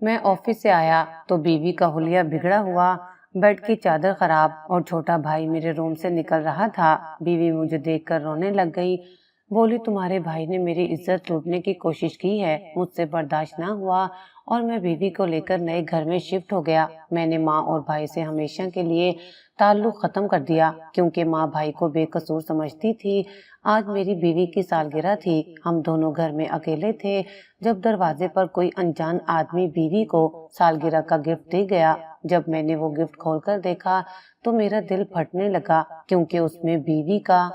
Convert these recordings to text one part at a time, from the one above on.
میں آفس سے آیا تو بیوی کا حلیہ بگڑا ہوا، بیڈ کی چادر خراب اور چھوٹا بھائی میرے روم سے نکل رہا تھا۔ بیوی مجھے دیکھ کر رونے لگ گئی، بولی تمہارے بھائی نے میری عزت لوٹنے کی کوشش کی ہے، مجھ سے برداشت نہ ہوا اور میں بیوی کو لے کر نئے گھر میں شفٹ ہو گیا۔ میں نے ماں اور بھائی سے ہمیشہ کے لیے تعلق ختم کر دیا کیونکہ ماں بھائی کو بے قصور سمجھتی تھی۔ آج میری بیوی کی سالگرہ تھی، ہم دونوں گھر میں اکیلے تھے جب دروازے پر کوئی انجان آدمی بیوی کو سالگرہ کا گفٹ دے گیا۔ جب میں نے وہ گفٹ کھول کر دیکھا تو میرا دل پھٹنے لگا کیونکہ اس میں بیوی کا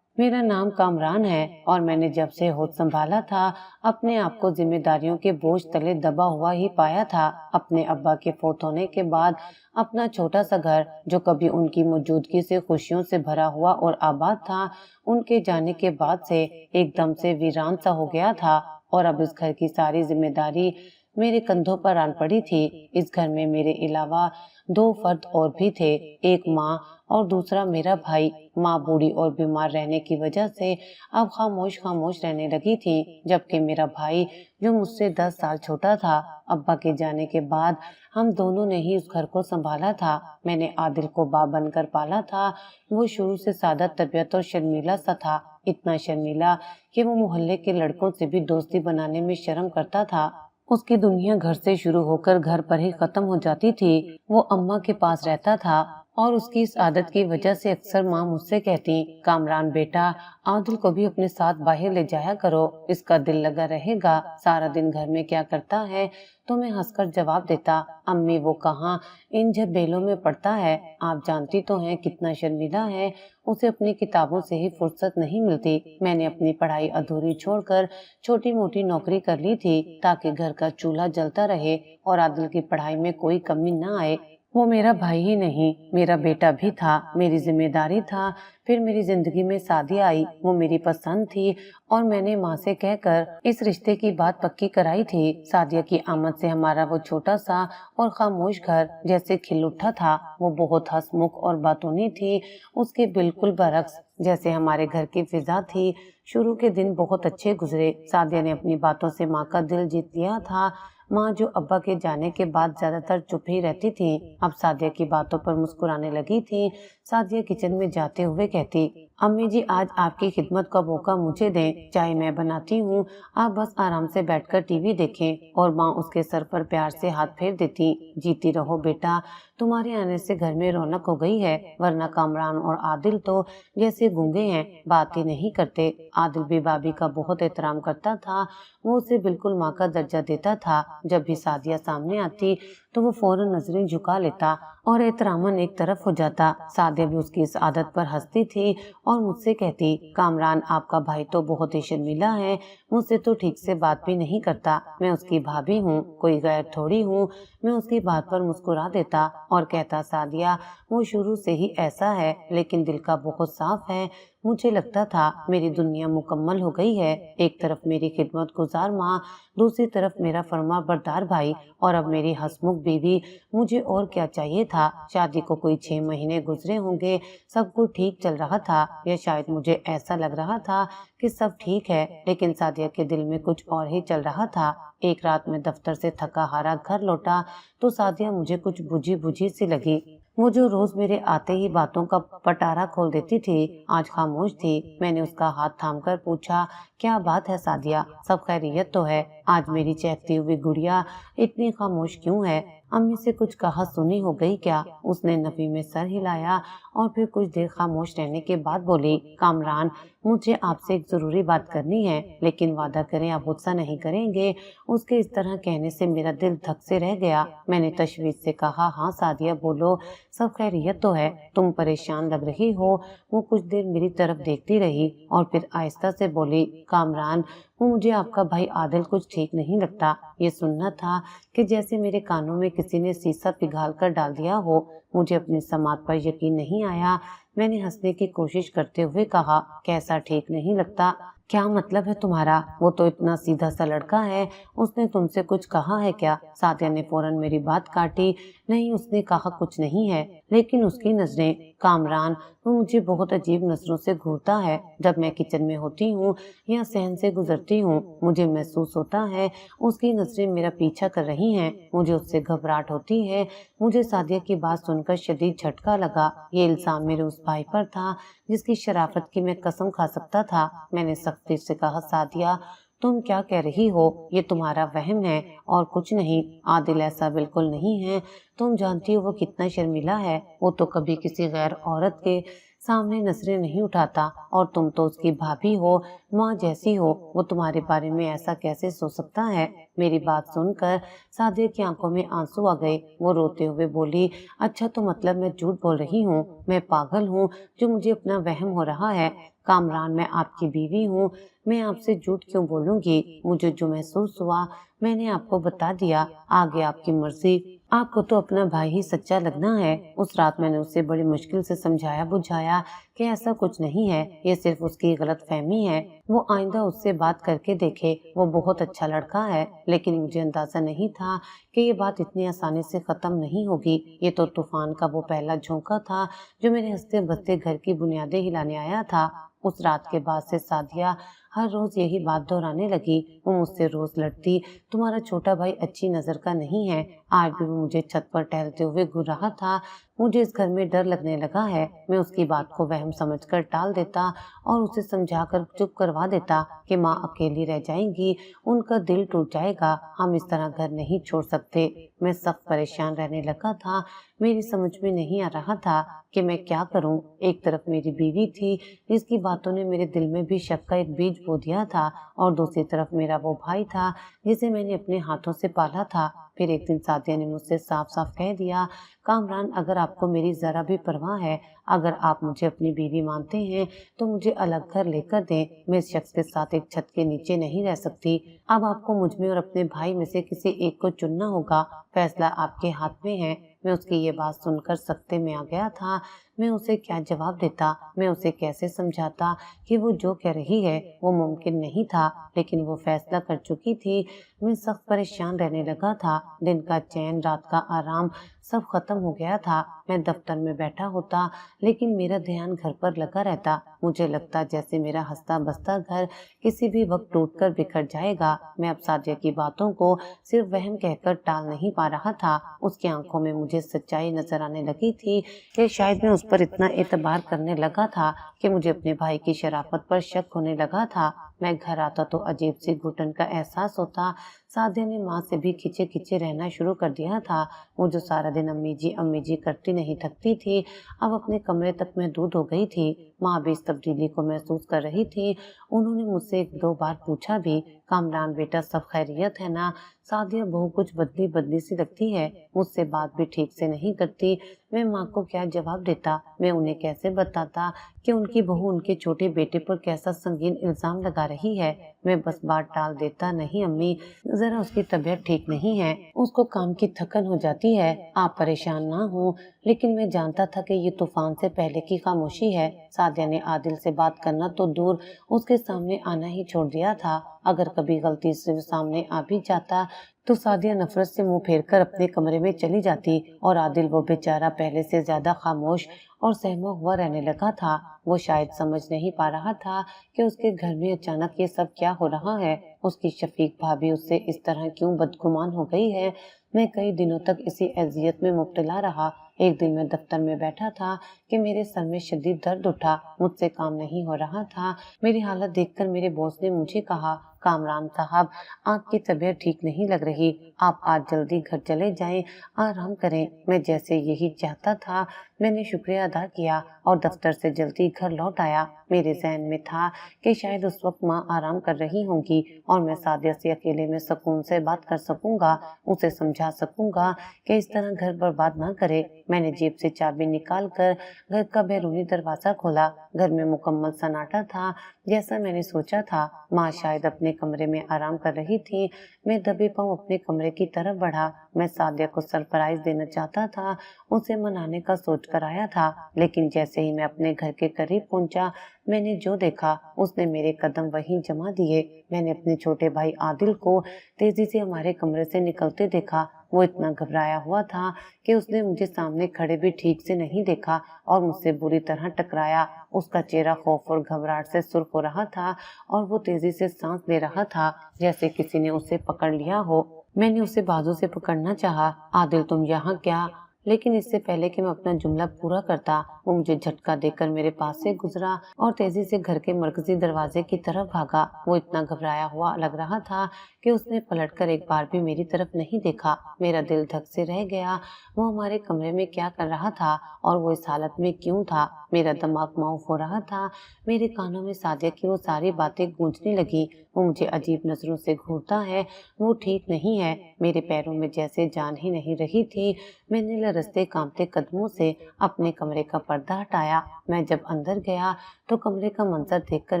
میرا نام کامران ہے، اور میں نے جب سے ہوش سنبھالا تھا اپنے آپ کو ذمہ داریوں کے بوجھ تلے دبا ہوا ہی پایا تھا۔ اپنے ابا کے فوت ہونے کے بعد اپنا چھوٹا سا گھر جو کبھی ان کی موجودگی سے خوشیوں سے بھرا ہوا اور آباد تھا، ان کے جانے کے بعد سے ایک دم سے ویران سا ہو گیا تھا، اور اب اس گھر کی ساری ذمہ داری میرے کندھوں پر آن پڑی تھی۔ اس گھر میں میرے علاوہ دو فرد اور بھی تھے، ایک ماں اور دوسرا میرا بھائی۔ ماں بوڑھی اور بیمار رہنے کی وجہ سے اب خاموش رہنے لگی تھی، جبکہ میرا بھائی جو مجھ سے 10 سال چھوٹا تھا، ابا کے جانے کے بعد ہم دونوں نے ہی اس گھر کو سنبھالا تھا۔ میں نے عادل کو باپ بن کر پالا تھا۔ وہ شروع سے سادہ طبیعت اور شرمیلا سا تھا، اتنا شرمیلا کہ وہ محلے کے لڑکوں سے بھی دوستی بنانے میں شرم کرتا تھا۔ اس کی دنیا گھر سے شروع ہو کر گھر پر ہی ختم ہو جاتی تھی۔ وہ اماں کے پاس رہتا تھا اور اس کی اس عادت کی وجہ سے اکثر ماں مجھ سے کہتی، کامران بیٹا، عادل کو بھی اپنے ساتھ باہر لے جایا کرو، اس کا دل لگا رہے گا، سارا دن گھر میں کیا کرتا ہے؟ تو میں ہنس کر جواب دیتا، امی وہ کہاں ان جھبیلوں میں پڑتا ہے، آپ جانتی تو ہیں کتنا شرمیلا ہے، اسے اپنی کتابوں سے ہی فرصت نہیں ملتی۔ میں نے اپنی پڑھائی ادھوری چھوڑ کر چھوٹی موٹی نوکری کر لی تھی تاکہ گھر کا چولہا جلتا رہے اور عادل کی پڑھائی میں کوئی کمی نہ آئے۔ وہ میرا بھائی ہی نہیں، میرا بیٹا بھی تھا، میری ذمہ داری تھا۔ پھر میری زندگی میں سعدیہ آئی، وہ میری پسند تھی اور میں نے ماں سے کہہ کر اس رشتے کی بات پکی کرائی تھی۔ سعدیہ کی آمد سے ہمارا وہ چھوٹا سا اور خاموش گھر جیسے کھل اٹھا تھا۔ وہ بہت ہنسمکھ اور باتونی تھی، اس کے بالکل برعکس جیسے ہمارے گھر کی فضا تھی۔ شروع کے دن بہت اچھے گزرے۔ سعدیہ نے اپنی باتوں سے ماں کا دل جیت لیا تھا۔ ماں جو ابا کے جانے کے بعد زیادہ تر چپ ہی رہتی تھی، اب سعدیہ کی باتوں پر مسکرانے لگی تھی۔ سعدیہ کچن میں جاتے ہوئے کہتی، امی جی آج آپ کی خدمت کا موقع مجھے دیں، چائے میں بناتی ہوں، آپ بس آرام سے بیٹھ کر ٹی وی دیکھیں۔ اور ماں اس کے سر پر پیار سے ہاتھ پھیر دیتی، جیتی رہو بیٹا، تمہارے آنے سے گھر میں رونق ہو گئی ہے، ورنہ کامران اور عادل تو جیسے گونگے ہیں، بات ہی نہیں کرتے۔ عادل بھی بھابھی کا بہت احترام کرتا تھا، وہ اسے بالکل ماں کا درجہ دیتا تھا۔ جب بھی سعدیہ سامنے آتی تو وہ فوراً نظریں جھکا لیتا اور احتراماً ایک طرف ہو جاتا۔ سعدیہ بھی اس کی اس عادت پر ہنستی تھی اور مجھ سے کہتی، کامران آپ کا بھائی تو بہت ہی شرمیلا ہے، مجھ سے تو ٹھیک سے بات بھی نہیں کرتا، میں اس کی بھابھی ہوں، کوئی غیر تھوڑی ہوں۔ میں اس کی بات پر مسکرا دیتا اور کہتا، سعدیہ وہ شروع سے ہی ایسا ہے لیکن دل کا بہت صاف ہے۔ مجھے لگتا تھا میری دنیا مکمل ہو گئی ہے، ایک طرف میری خدمت گزار ماں، دوسری طرف میرا فرما بردار بھائی، اور اب میری ہنسمکھ بیوی، مجھے اور کیا چاہیے تھا؟ شادی کو کوئی 6 مہینے گزرے ہوں گے، سب کچھ ٹھیک چل رہا تھا، یا شاید مجھے ایسا لگ رہا تھا کہ سب ٹھیک ہے، لیکن سعدیہ کے دل میں کچھ اور ہی چل رہا تھا۔ ایک رات میں دفتر سے تھکا ہارا گھر لوٹا تو سعدیہ مجھے کچھ بجھی سی لگی۔ وہ جو روز میرے آتے ہی باتوں کا پٹارا کھول دیتی تھی، آج خاموش تھی۔ میں نے اس کا ہاتھ تھام کر پوچھا، کیا بات ہے سعدیہ، سب خیریت تو ہے؟ آج میری چہکتی ہوئی گڑیا اتنی خاموش کیوں ہے؟ امی سے کچھ کہا سنی ہو گئی کیا؟ اس نے نفی میں سر ہلایا اور پھر کچھ دیر خاموش رہنے کے بعد بولی، کامران مجھے آپ سے ایک ضروری بات کرنی ہے، لیکن وعدہ کریں آپ غصہ نہیں کریں گے۔ اس کے اس طرح کہنے سے میرا دل دھک سے رہ گیا۔ میں نے تشویش سے کہا، ہاں سعدیہ بولو، سب خیریت تو ہے، تم پریشان لگ رہی ہو۔ وہ کچھ دیر میری طرف دیکھتی رہی اور پھر آہستہ سے بولی، کامران وہ مجھے آپ کا بھائی عادل کچھ ٹھیک نہیں لگتا۔ یہ سننا تھا کہ جیسے میرے کانوں میں کسی نے سیسا پگھال کر ڈال دیا ہو۔ مجھے اپنی سماعت پر یقین نہیں آیا۔ میں نے ہنسنے کی کوشش کرتے ہوئے کہا، کیسا ٹھیک نہیں لگتا؟ کیا مطلب ہے تمہارا؟ وہ تو اتنا سیدھا سا لڑکا ہے، اس نے تم سے کچھ کہا ہے کیا؟ سعدیہ نے فوراً میری بات کاٹی، نہیں اس نے کہا کچھ نہیں ہے، لیکن اس کی نظریں، کامران वो मुझे बहुत अजीब नजरों से घूरता है। जब मैं किचन में होती हूँ या सहन से गुजरती हूँ, मुझे महसूस होता है उसकी नजरें मेरा पीछा कर रही हैं। मुझे उससे घबराहट होती है। मुझे सादिया की बात सुनकर शदीद झटका लगा। ये इल्जाम मेरे उस भाई पर था जिसकी शराफत की मैं कसम खा सकता था। मैंने सख्ती से कहा, सादिया तुम क्या कह रही हो? ये तुम्हारा वहम है और कुछ नहीं। आदिल ऐसा बिल्कुल नहीं है। तुम जानती हो वो कितना शर्मिला है। वो तो कभी किसी गैर औरत के सामने नजरें नहीं उठाता, और तुम तो उसकी भाभी हो, माँ जैसी हो। वो तुम्हारे बारे में ऐसा कैसे सोच सकता है? मेरी बात सुनकर सादिया की आंखों में आंसू आ गए। वो रोते हुए बोली, अच्छा तो मतलब मैं झूठ बोल रही हूँ? मैं पागल हूँ जो मुझे अपना वहम हो रहा है? कामरान, मैं आपकी बीवी हूँ। मैं आपसे झूठ क्यों बोलूंगी? मुझे जो महसूस हुआ मैंने आपको बता दिया। आगे आपकी मर्जी। आपको तो अपना भाई ही सच्चा लगना है। उस रात मैंने उसे बड़ी मुश्किल से समझाया बुझाया कि ऐसा कुछ नहीं है, ये सिर्फ उसकी गलत फहमी है। वो आइंदा उससे बात करके देखे। वो बहुत अच्छा लड़का है। लेकिन मुझे अंदाजा नहीं था कि ये बात इतनी आसानी से खत्म नहीं होगी। ये तो तूफान का वो पहला झोंका था जो मेरे हंसते बसते घर की बुनियादें हिलाने आया था। उस रात के बाद से सादिया हर रोज यही बात दोहराने लगी। वो मुझसे रोज लड़ती, तुम्हारा छोटा भाई अच्छी नजर का नहीं है। आज भी वो मुझे छत पर टहलते हुए घूर रहा था। मुझे इस घर में डर लगने लगा है। मैं उसकी बात को वहम समझकर टाल देता और उसे समझाकर चुप करवा देता कि माँ अकेली रह जाएंगी, उनका दिल टूट जाएगा। हम इस तरह घर नहीं छोड़ सकते। मैं सख्त परेशान रहने लगा था। मेरी समझ में नहीं आ रहा था कि मैं क्या करूं। एक तरफ मेरी बीवी थी जिसकी बातों ने मेरे दिल में भी शक का एक बीज बो दिया था, और दूसरी तरफ मेरा वो भाई था जिसे मैंने अपने हाथों से पाला था। फिर एक दिन सादिया ने मुझसे साफ साफ कह दिया, कामरान अगर आपको मेरी जरा भी परवाह है, अगर आप मुझे अपनी बीवी मानते हैं तो मुझे अलग घर लेकर दें। मैं इस शख्स के साथ एक छत के नीचे नहीं रह सकती। अब आपको मुझ में और अपने भाई में से किसी एक को चुनना होगा। फैसला आपके हाथ में है। मैं उसकी ये बात सुनकर सख्ते में आ गया था। मैं उसे क्या जवाब देता? मैं उसे कैसे समझाता कि वो जो कह रही है वो मुमकिन नहीं था, लेकिन वो फैसला कर चुकी थी। मैं सख्त परेशान रहने लगा था। दिन का चैन, रात का आराम सब खत्म हो गया था। मैं दफ्तर में बैठा होता लेकिन मेरा ध्यान घर पर लगा रहता। मुझे लगता जैसे मेरा हंसता बसता घर किसी भी वक्त टूटकर बिखर जाएगा। मैं अब सादिया की बातों को सिर्फ वहम कहकर टाल नहीं पा रहा था। उसकी आंखों में मुझे सच्चाई नजर आने लगी थी कि शायद मैं उस पर इतना एतबार करने लगा था कि मुझे अपने भाई की शराफत पर शक होने लगा था। मैं घर आता तो अजीब सी घुटन का एहसास होता। सादिया ने माँ से भी खिंचे खिंचे रहना शुरू कर दिया था। वो जो सारा दिन अम्मी जी करती नहीं थकती थी, अब अपने कमरे तक महदूद हो गई थी। माँ भी इस तब्दीली को महसूस कर रही थी। उन्होंने मुझसे एक दो बार पूछा भी, कामरान बेटा सब खैरियत है ना? सादिया बहू कुछ बदली बदली सी लगती है, मुझसे बात भी ठीक से नहीं करती। मैं माँ को क्या जवाब देता? मैं उन्हें कैसे बताता कि उनकी बहू उनके छोटे बेटे पर कैसा संगीन इल्जाम लगा रही है? मैं बस बात टाल देता, नहीं अम्मी, जरा उसकी तबीयत ठीक नहीं है, उसको काम की थकन हो जाती है, आप परेशान ना हो। लेकिन मैं जानता था कि ये तूफान से पहले की खामोशी है। सादिया ने आदिल से बात करना तो दूर, उसके सामने आना ही छोड़ दिया था। अगर कभी गलती से वो सामने आ भी जाता तो सादिया नफरत से मुंह फेरकर अपने कमरे में चली जाती, और आदिल वो बेचारा पहले से ज्यादा खामोश और सहमा हुआ रहने लगा था। वो शायद समझ नहीं पा रहा था कि उसके घर में अचानक ये सब क्या हो रहा है। उसकी शफीक भाभी उससे इस तरह क्यों बदगुमान हो गई है। मैं कई दिनों तक इसी अजियत में मुब्तला रहा। एक दिन मैं दफ्तर में बैठा था कि मेरे सर में शदीद दर्द उठा। मुझसे काम नहीं हो रहा था। मेरी हालत देखकर मेरे बॉस ने मुझे कहा, कामरान साहब, आपकी तबीयत ठीक नहीं लग रही, आप आज जल्दी घर चले जाएं, आराम करें। मैं जैसे यही चाहता था, मैंने शुक्रिया अदा किया और दफ्तर से जल्दी घर लौट आया। मेरे जहन में था कि शायद उस वक्त माँ आराम कर रही होंगी और मैं सादिया से अकेले में सुकून से बात कर सकूंगा, उसे समझा सकूंगा कि इस तरह घर बर्बाद ना करे। मैंने जेब से चाबी निकाल कर घर का बैरूनी दरवाजा खोला। घर में मुकम्मल सन्नाटा था, जैसा मैंने सोचा था। माँ शायद अपने कमरे में आराम कर रही थी। मैं दबे पांव अपने कमरे की तरफ बढ़ा। मैं सादिया को सरप्राइज देना चाहता था, उसे मनाने का सोच कर आया था। लेकिन जैसे ही मैं अपने घर के करीब पहुंचा, मैंने जो देखा उसने मेरे कदम वहीं जमा दिए। मैंने अपने छोटे भाई आदिल को तेजी से हमारे कमरे से निकलते देखा। वो इतना घबराया हुआ था कि उसने मुझे सामने खड़े भी ठीक से नहीं देखा और मुझसे बुरी तरह टकराया। उसका चेहरा खौफ और घबराहट से सुर्ख हो रहा था और वो तेजी से सांस ले रहा था, जैसे किसी ने उसे पकड़ लिया हो। मैंने उसे बाजू से पकड़ना चाहा। आदिल, तुम यहाँ क्या? लेकिन इससे पहले कि मैं अपना जुमला पूरा करता, वो मुझे झटका देकर मेरे पास से गुजरा और तेजी से घर के मरकजी दरवाजे की तरफ भागा। वो इतना घबराया हुआ लग रहा था कि उसने पलटकर एक बार भी मेरी तरफ नहीं देखा। मेरा दिल धक से रह गया। वो हमारे कमरे में क्या कर रहा था और वो इस हालत में क्यों था? मेरा दिमाग माउफ हो रहा था। मेरे कानों में सादिया की वो सारी बातें गूंजने लगी। वो मुझे अजीब नजरों से घूरता है, वो ठीक नहीं है। मेरे पैरों में जैसे जान ही नहीं रही थी। मैंने लरजते कांपते कदमों से अपने कमरे का पर्दा हटाया। मैं जब अंदर गया तो कमरे का मंजर देखकर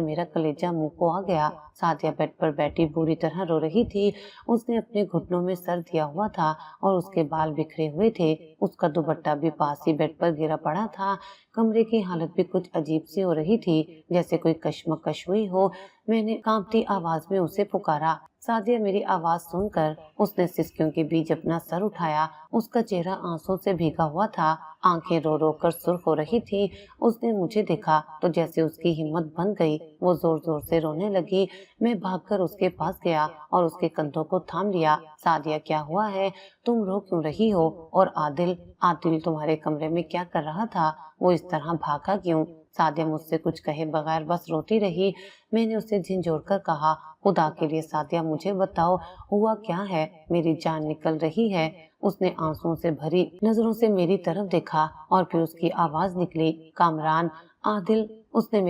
मेरा कलेजा मुंह को आ गया। सादिया बेड पर बैठी बुरी तरह रो रही थी। उसने अपने घुटनों में सर दिया हुआ था और उसके बाल बिखरे हुए थे। उसका दुपट्टा भी पास ही बेड पर गिरा पड़ा था। कमरे की हालत भी कुछ अजीब सी हो रही थी, जैसे कोई कश्मकश हुई हो। मैंने कांपती आवाज में उसे पुकारा। सादिया मेरी आवाज सुनकर उसने सिसकियों के बीच अपना सर उठाया। उसका चेहरा आंसुओं से भीगा हुआ था, आंखें रो रो कर सुर्ख हो रही थी। उसने मुझे देखा तो जैसे उसकी हिम्मत बंध गई, वो जोर जोर से रोने लगी। मैं भागकर उसके पास गया और उसके कंधों को थाम लिया। सादिया, क्या हुआ है? तुम रो क्यों रही हो? और आदिल, आदिल तुम्हारे कमरे में क्या कर रहा था? वो इस तरह भागा क्यों? सादिया मुझसे कुछ कहे बगैर बस रोती रही। मैंने उसे झिंझोड़कर कहा, खुदा के लिए सादिया मुझे बताओ, हुआ क्या है? मेरी जान निकल रही है। उसने आंसुओं से भरी नजरों से मेरी तरफ देखा और फिर उसकी आवाज निकली, कामरान, आदिल। उसने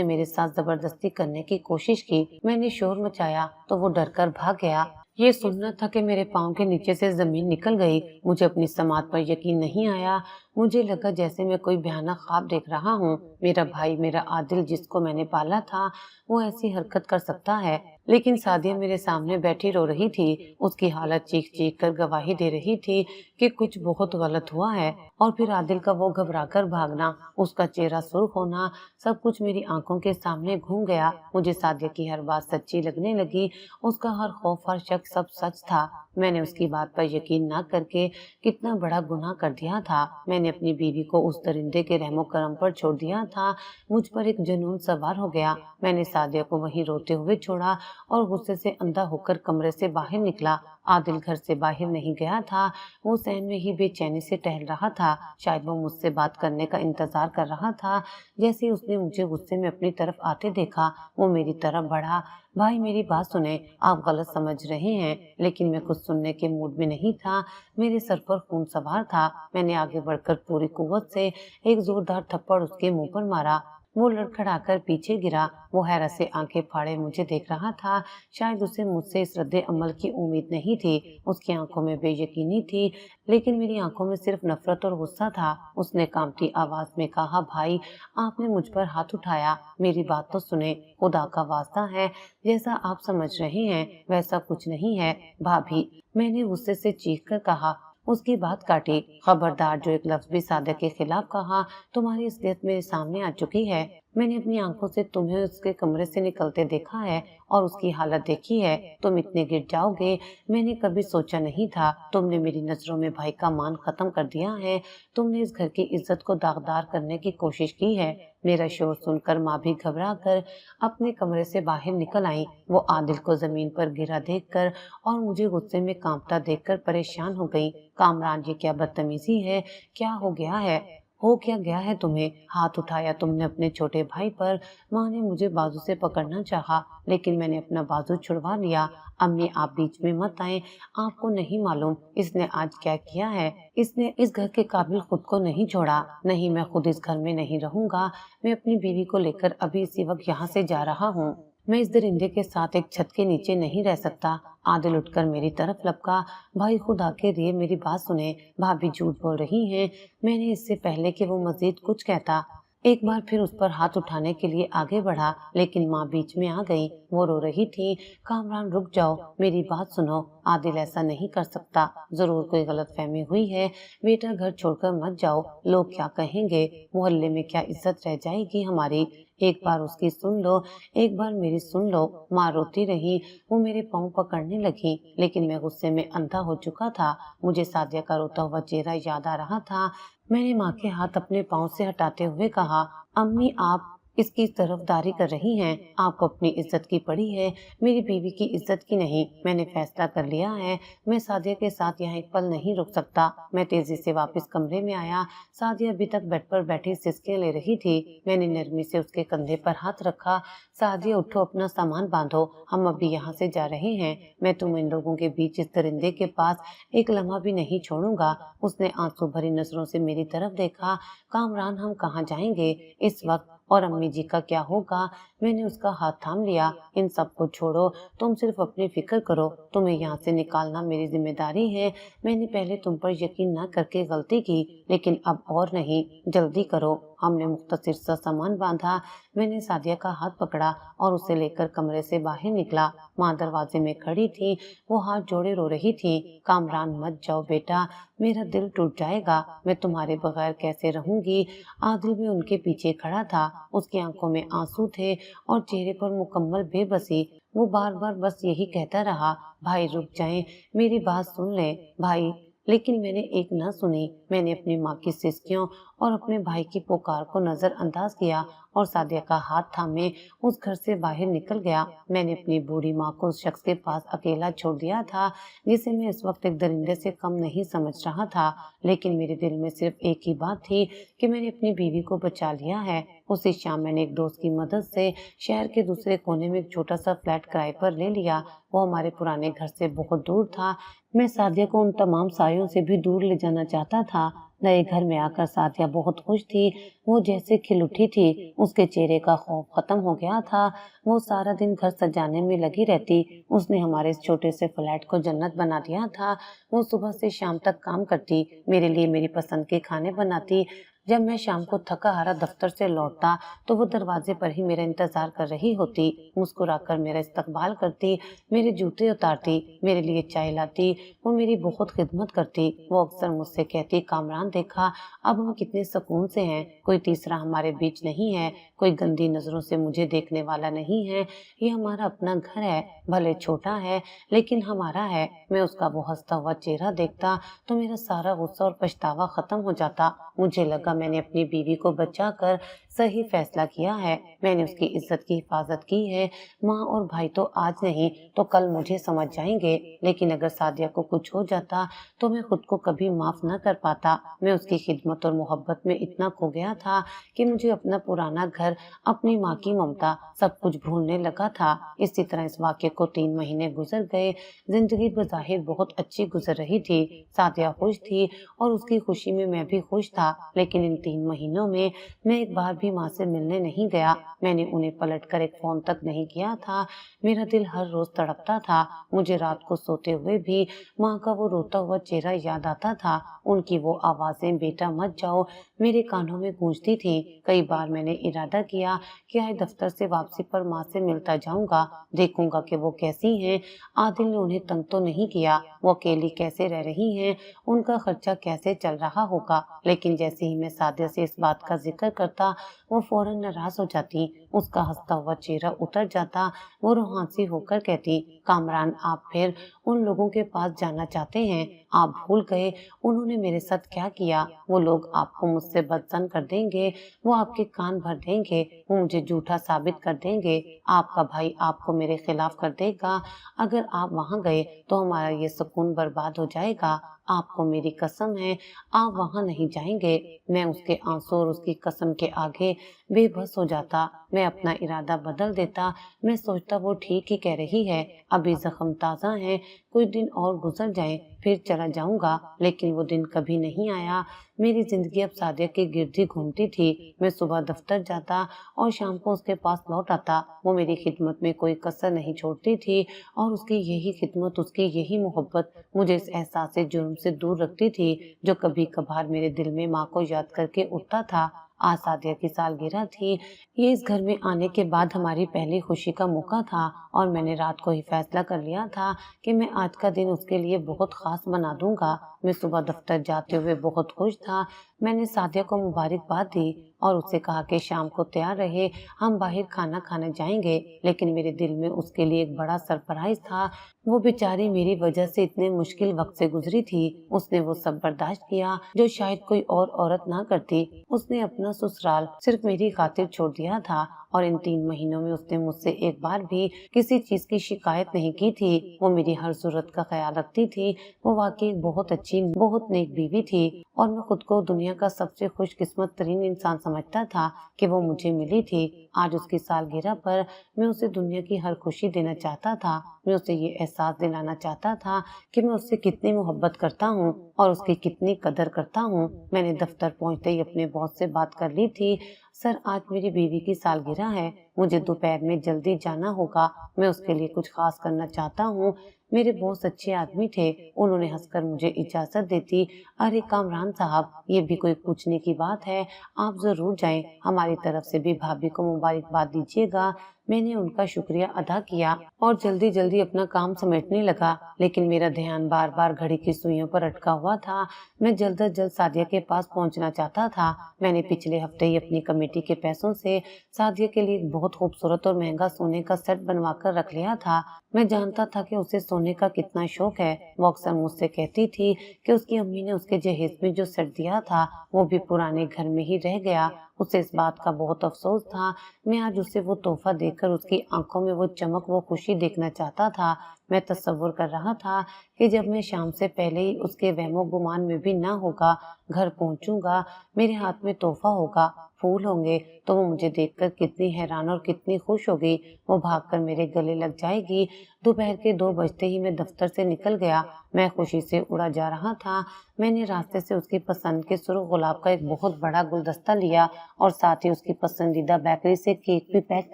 मेरे साथ जबरदस्ती करने की कोशिश की। मैंने शोर मचाया तो वो डरकर भाग गया। ये सुनना था कि मेरे पाँव के नीचे से जमीन निकल गई। मुझे अपनी समात पर यकीन नहीं आया। मुझे लगा जैसे मैं कोई भयानक ख्वाब देख रहा हूँ। मेरा भाई, मेरा आदिल, जिसको मैंने पाला था, वो ऐसी हरकत कर सकता है। लेकिन सादिया मेरे सामने बैठी रो रही थी। उसकी हालत चीख चीख कर गवाही दे रही थी कि कुछ बहुत गलत हुआ है। और फिर आदिल का वो घबराकर भागना, उसका चेहरा सुर्ख होना, सब कुछ मेरी आंखों के सामने घूम गया। मुझे सादिया की हर बात सच्ची लगने लगी। उसका हर खौफ, हर शक, सब सच था। मैंने उसकी बात पर यकीन न करके कितना बड़ा गुनाह कर दिया था। मैंने अपनी बीवी को उस दरिंदे के रहमो करम पर छोड़ दिया था। मुझ पर एक जुनून सवार हो गया। मैंने सादिया को वहीं रोते हुए छोड़ा और गुस्से से अंधा होकर कमरे से बाहर निकला। आदिल घर से बाहर नहीं गया था। वो सहन में ही बेचैनी से टहल रहा था। शायद वो मुझसे बात करने का इंतजार कर रहा था। जैसे उसने मुझे गुस्से में अपनी तरफ आते देखा, वो मेरी तरफ बढ़ा। भाई, मेरी बात सुने, आप गलत समझ रहे हैं। लेकिन मैं कुछ सुनने के मूड में नहीं था। मेरे सर पर खून सवार था। मैंने आगे बढ़कर पूरी कुव्वत से एक जोरदार थप्पड़ उसके मुंह पर मारा। वो लड़खड़ाकर पीछे गिरा। वो हैरत से आंखें फाड़े मुझे देख रहा था। शायद उसे मुझसे इस रद्दे अमल की उम्मीद नहीं थी। उसकी आंखों में बेयकीनी थी, लेकिन मेरी आंखों में सिर्फ नफरत और गुस्सा था। उसने कांपती आवाज में कहा, भाई, आपने मुझ पर हाथ उठाया। मेरी बात तो सुने, खुदा का वास्ता है, जैसा आप समझ रहे हैं वैसा कुछ नहीं है। भाभी, मैंने गुस्से से चीख कर कहा। उसकी बात काटी। खबरदार, जो एक लफ्ज भी सादिया के खिलाफ कहा, तुम्हारी इसलियत मेरे सामने आ चुकी है। मैंने अपनी आंखों से तुम्हें उसके कमरे से निकलते देखा है और उसकी हालत देखी है। तुम इतने गिर जाओगे, मैंने कभी सोचा नहीं था। तुमने मेरी नजरों में भाई का मान खत्म कर दिया है। तुमने इस घर की इज्जत को दागदार करने की कोशिश की है। मेरा शोर सुनकर माँ भी घबरा कर अपने कमरे से बाहर निकल आई। वो आदिल को जमीन पर गिरा देखकर और मुझे गुस्से में कांपता देखकर परेशान हो गई। कामरान, ये क्या बदतमीजी है? क्या हो गया है? हो क्या गया है तुम्हें? हाथ उठाया तुमने अपने छोटे भाई पर। माँ ने मुझे बाजू से पकड़ना चाहा, लेकिन मैंने अपना बाजू छुड़वा लिया। अम्मी, आप बीच में मत आए। आपको नहीं मालूम इसने आज क्या किया है। इसने इस घर के काबिल खुद को नहीं छोड़ा। नहीं, मैं खुद इस घर में नहीं रहूंगा। मैं अपनी बीवी को लेकर अभी इसी वक्त यहाँ से जा रहा हूँ। मैं इस दरिंदे के साथ एक छत के नीचे नहीं रह सकता। आदिल उठकर मेरी तरफ लपका। भाई, खुदा के लिए मेरी बात सुने, भाभी झूठ बोल रही हैं। मैंने इससे पहले कि वो मजीद कुछ कहता, एक बार फिर उस पर हाथ उठाने के लिए आगे बढ़ा, लेकिन माँ बीच में आ गई। वो रो रही थी। कामरान, रुक जाओ, मेरी बात सुनो। आदिल ऐसा नहीं कर सकता। जरूर कोई गलतफहमी हुई है। बेटा, घर छोड़कर मत जाओ। लोग क्या कहेंगे? मोहल्ले में क्या इज्जत रह जाएगी हमारी? एक बार उसकी सुन लो, एक बार मेरी सुन लो। माँ रोती रही, वो मेरे पाँव पकड़ने लगी, लेकिन मैं गुस्से में अंधा हो चुका था। मुझे सादिया का रोता हुआ चेहरा याद आ रहा था। मैंने माँ के हाथ अपने पाँव से हटाते हुए कहा, अम्मी आप इसकी तरफदारी कर रही हैं। आपको अपनी इज्जत की पड़ी है, मेरी बीवी की इज्जत की नहीं। मैंने फैसला कर लिया है, मैं सादिया के साथ यहाँ एक पल नहीं रुक सकता। मैं तेजी से वापस कमरे में आया। सादिया अभी तक बेड पर बैठी सिसकियां ले रही थी। मैंने नरमी से उसके कंधे पर हाथ रखा। सादिया उठो, अपना सामान बांधो, हम अभी यहाँ से जा रहे हैं। मैं तुम इन लोगों के बीच इस दरिंदे के पास एक लम्हा भी नहीं छोड़ूंगा। उसने आंसू भरी नजरों से मेरी तरफ देखा। कामरान हम कहाँ जाएंगे इस वक्त, और अम्मी जी का क्या होगा? मैंने उसका हाथ थाम लिया। इन सब को छोड़ो, तुम सिर्फ अपनी फिक्र करो। तुम्हें यहाँ से निकालना मेरी जिम्मेदारी है। मैंने पहले तुम पर यकीन न करके गलती की, लेकिन अब और नहीं, जल्दी करो। हमने मुख्तसर सा सामान बांधा। मैंने सादिया का हाथ पकड़ा और उसे लेकर कमरे से बाहर निकला। माँ दरवाजे में खड़ी थी, वो हाथ जोड़े रो रही थी। कामरान मत जाओ बेटा, मेरा दिल टूट जाएगा, मैं तुम्हारे बगैर कैसे रहूंगी। आदिल भी उनके पीछे खड़ा था। उसकी आंखों में आंसू थे और चेहरे पर मुकम्मल बेबसी। वो बार बार बस यही कहता रहा, भाई रुक जाएं, मेरी बात सुन ले भाई। लेकिन मैंने एक न सुनी। मैंने अपनी माँ की सिसकियों और अपने भाई की पुकार को नजरअंदाज किया और सादिया का हाथ थामे उस घर से बाहर निकल गया। मैंने अपनी बूढ़ी माँ को उस शख्स के पास अकेला छोड़ दिया था जिसे मैं इस वक्त एक दरिंदे से कम नहीं समझ रहा था। लेकिन मेरे दिल में सिर्फ एक ही बात थी कि मैंने अपनी बीवी को बचा लिया है। उसी शाम मैंने एक दोस्त की मदद से शहर के दूसरे कोने में एक छोटा सा फ्लैट किराए पर ले लिया। वो हमारे पुराने घर से बहुत दूर था। मैं सादिया को उन तमाम सायों से भी दूर ले जाना चाहता था। नए घर में आकर सादिया बहुत खुश थी। वो जैसे खिल उठी थी। उसके चेहरे का खौफ खत्म हो गया था। वो सारा दिन घर सजाने में लगी रहती। उसने हमारे इस छोटे से फ्लैट को जन्नत बना दिया था। वो सुबह से शाम तक काम करती, मेरे लिए मेरी पसंद के खाने बनाती। जब मैं शाम को थका हारा दफ्तर से लौटता तो वो दरवाजे पर ही मेरा इंतजार कर रही होती। मुस्कुराकर मेरा इस्तकबाल करती, मेरे जूते उतारती, मेरे लिए चाय लाती। वो मेरी बहुत खिदमत करती। वो अक्सर मुझसे कहती, कामरान देखा, अब हम कितने सुकून से हैं, कोई तीसरा हमारे बीच नहीं है, कोई गंदी नजरों से मुझे देखने वाला नहीं है। ये हमारा अपना घर है, भले छोटा है लेकिन हमारा है। मैं उसका वो हंसता हुआ चेहरा देखता तो मेरा सारा गुस्सा और पछतावा खत्म हो जाता। मुझे लगा मैंने अपनी बीवी को बचाकर सही फैसला किया है। मैंने उसकी इज्जत की हिफाजत की है। माँ और भाई तो आज नहीं तो कल मुझे समझ जाएंगे, लेकिन अगर सादिया को कुछ हो जाता तो मैं खुद को कभी माफ न कर पाता। मैं उसकी खिदमत और मोहब्बत में इतना खो गया था कि मुझे अपना पुराना घर, अपनी माँ की ममता, सब कुछ भूलने लगा था। इसी तरह इस वाक्य को 3 महीने गुजर गए। जिंदगी बज़ाहिर बहुत अच्छी गुजर रही थी। सादिया खुश थी और उसकी खुशी में मैं भी खुश था। लेकिन इन 3 महीनों में मैं एक बार भी माँ से मिलने नहीं गया। मैंने उन्हें पलटकर एक फोन तक नहीं किया था। मेरा दिल हर रोज तड़पता था। मुझे रात को सोते हुए भी माँ का वो रोता हुआ चेहरा याद आता था। उनकी वो आवाजें, बेटा मत जाओ, मेरे कानों में गूंजती थी। कई बार मैंने इरादा किया कि आज दफ्तर से वापसी पर माँ से मिलता जाऊंगा, देखूंगा कि वो कैसी हैं। आदिल ने उन्हें तंग तो नहीं किया, वो अकेली कैसे रह रही हैं, उनका खर्चा कैसे चल रहा होगा। लेकिन जैसे ही मैं सादिया से इस बात का जिक्र करता वो फौरन नाराज हो जाती। उसका हंसता हुआ चेहरा उतर जाता। वो रुहासी होकर कहती, कामरान आप फिर उन लोगों के पास जाना चाहते हैं? आप भूल गए उन्होंने मेरे साथ क्या किया। वो लोग आपको मुझसे बदजन कर देंगे, वो आपके कान भर देंगे, वो मुझे झूठा साबित कर देंगे। आपका भाई आपको मेरे खिलाफ कर देगा। अगर आप वहां गए तो हमारा ये सुकून बर्बाद हो जाएगा। आपको मेरी कसम है, आप वहां नहीं जाएंगे। मैं उसके आंसू और उसकी कसम के आगे बेबस हो जाता। मैं अपना इरादा बदल देता। मैं सोचता वो ठीक ही कह रही है, अभी जख्म ताज़ा है, कुछ दिन और गुजर जाएं, फिर चला जाऊंगा। लेकिन वो दिन कभी नहीं आया। मेरी जिंदगी अब सादिया के गिर्द ही घूमती थी। मैं सुबह दफ्तर जाता और शाम को उसके पास लौट आता। वो मेरी खिदमत में कोई कसर नहीं छोड़ती थी और उसकी यही खिदमत, उसकी यही मोहब्बत मुझे इस एहसास से जुर्म से दूर रखती थी जो कभी कभार मेरे दिल में माँ को याद करके उठता था। आज सादिया की सालगिरह थी। ये इस घर में आने के बाद हमारी पहली खुशी का मौका था और मैंने रात को ही फैसला कर लिया था कि मैं आज का दिन उसके लिए बहुत खास बना दूंगा। मैं सुबह दफ्तर जाते हुए बहुत खुश था। मैंने सादिया को मुबारकबाद दी। اور اس سے کہا کہ شام کو تیار رہے، ہم باہر کھانا کھانے جائیں گے، لیکن میرے دل میں اس کے لیے ایک بڑا سرپرائز تھا۔ وہ بیچاری میری وجہ سے اتنے مشکل وقت سے گزری تھی، اس نے وہ سب برداشت کیا جو شاید کوئی اور عورت نہ کرتی۔ اس نے اپنا سسرال صرف میری خاطر چھوڑ دیا تھا، اور ان 3 مہینوں میں اس نے مجھ سے ایک بار بھی کسی چیز کی شکایت نہیں کی تھی۔ وہ میری ہر ضرورت کا خیال رکھتی تھی۔ وہ واقعی ایک بہت اچھی، بہت نیک بیوی تھی، اور میں خود کو دنیا کا سب سے خوش قسمت ترین انسان سمجھتا تھا کہ وہ مجھے ملی تھی۔ آج اس کی سالگرہ پر میں اسے دنیا کی ہر خوشی دینا چاہتا تھا۔ میں اسے یہ احساس دلانا چاہتا تھا کہ میں اس سے کتنی محبت کرتا ہوں اور اس کی کتنی قدر کرتا ہوں۔ میں نے دفتر پہنچتے ہی اپنے باس سے بات کر لی تھی، سر آج میری بیوی کی سالگرہ ہے، مجھے دوپہر میں جلدی جانا ہوگا، میں اس کے لیے کچھ خاص کرنا چاہتا ہوں۔ میرے باس اچھے آدمی تھے، انہوں نے ہنس کر مجھے اجازت دیتی۔ ارے کامران صاحب، یہ بھی کوئی پوچھنے کی بات ہے، آپ ضرور جائیں، ہماری طرف سے بھی بھابھی کو مبارکباد دیجیے گا۔ میں نے ان کا شکریہ ادا کیا اور جلدی جلدی اپنا کام سمیٹنے لگا، لیکن میرا دھیان بار بار گھڑی کی سوئیوں پر اٹکا ہوا تھا۔ میں جلد از جلد سعدیہ کے پاس پہنچنا چاہتا تھا۔ میں نے پچھلے ہفتے ہی اپنی کمیٹی کے پیسوں سے سعدیہ کے لیے ایک بہت خوبصورت اور مہنگا سونے کا سیٹ بنوا کر رکھ لیا تھا۔ میں جانتا تھا کہ اسے سونے کا کتنا شوق ہے۔ وہ اکثر مجھ سے کہتی تھی کہ اس کی امی نے اس کے جہیز میں جو سیٹ دیا تھا وہ بھی پرانے گھر میں ہی رہ گیا۔ اسے اس بات کا بہت افسوس تھا۔ میں آج اسے وہ تحفہ دے کر اس کی آنکھوں میں وہ چمک، وہ خوشی دیکھنا چاہتا تھا۔ میں تصور کر رہا تھا کہ جب میں شام سے پہلے ہی اس کے وہم و گمان میں بھی نہ ہوگا گھر پہنچوں گا، میرے ہاتھ میں تحفہ ہوگا، پھول ہوں گے، تو وہ مجھے دیکھ کر کتنی حیران اور کتنی خوش ہوگی۔ وہ بھاگ کر میرے گلے لگ جائے گی۔ دوپہر کے 2 بجتے ہی میں دفتر سے نکل گیا۔ میں خوشی سے اڑا جا رہا تھا۔ میں نے راستے سے اس کی پسند کے سرخ گلاب کا ایک بہت بڑا گلدستہ لیا اور ساتھ ہی اس کی پسندیدہ بیکری سے کیک بھی پیک